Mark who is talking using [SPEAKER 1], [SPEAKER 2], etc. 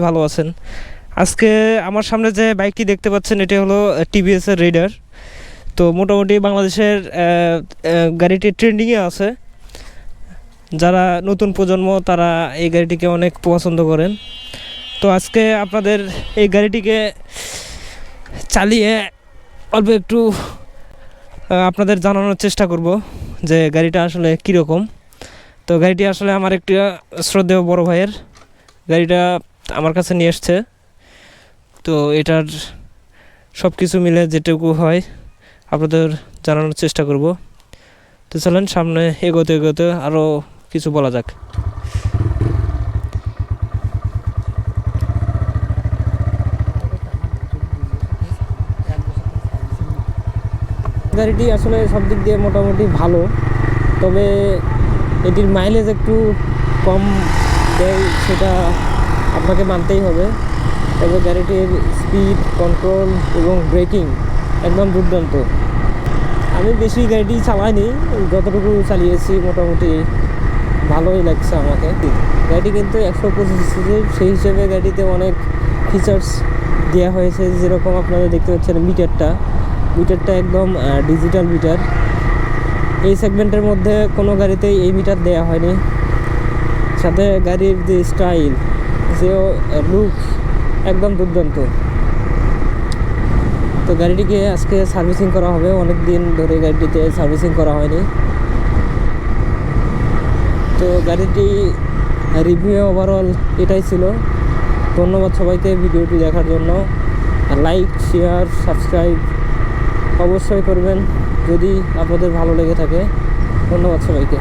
[SPEAKER 1] ভালো আছেন। আজকে আমার সামনে যে বাইকটি দেখতে পাচ্ছেন এটি হলো টিভিএস এর রেইডার। তো মোটামুটি বাংলাদেশের গাড়িটি ট্রেন্ডিংয়ে আছে। যারা নতুন প্রজন্ম তারা এই গাড়িটিকে অনেক পছন্দ করেন। তো আজকে আপনাদের এই গাড়িটিকে চালিয়ে অল্প একটু আপনাদের জানানোর চেষ্টা করব যে গাড়িটা আসলে কীরকম। তো গাড়িটি আসলে আমার একটি শ্রদ্ধেয় বড় ভাইয়ের গাড়িটা আমার কাছে নিয়ে এসছে। তো এটার সব কিছু মিলে যেটুকু হয় আপনাদের জানানোর চেষ্টা করব। তো চলেন সামনে এগোতে এগোতে আরও কিছু বলা যাক। গাড়িটি আসলে সব দিক দিয়ে মোটামুটি ভালো, তবে এটির মাইলেজ একটু কম দেয়, সেটা আপনাকে মানতেই হবে। তবে গাড়িটির স্পিড, কন্ট্রোল এবং ব্রেকিং একদম দুর্দান্ত। আমি বেশি গাড়িটি চালাইনি, যতটুকু চালিয়েছি মোটামুটি ভালোই লাগছে আমাকে। গাড়িটি কিন্তু 125 সিসির, সেই হিসেবে গাড়িতে অনেক ফিচার্স দেওয়া হয়েছে। যেরকম আপনারা দেখতে পাচ্ছেন মিটারটা একদম ডিজিটাল মিটার। এই সেগমেন্টের মধ্যে কোনো গাড়িতেই এই মিটার দেওয়া হয়নি। সাথে গাড়ির যে স্টাইল, যে লুক একদম দুর্দান্ত। তো গাড়িটিকে আজকে সার্ভিসিং করা হবে, অনেক দিন ধরে গাড়িটিতে সার্ভিসিং করা হয়নি। তো গাড়িটি রিভিউ ওভারঅল এটাই ছিল। ধন্যবাদ সবাইকে ভিডিওটি দেখার জন্য। লাইক, শেয়ার, সাবস্ক্রাইব অবশ্যই করবেন যদি আপনাদের ভালো লেগে থাকে। ধন্যবাদ সবাইকে।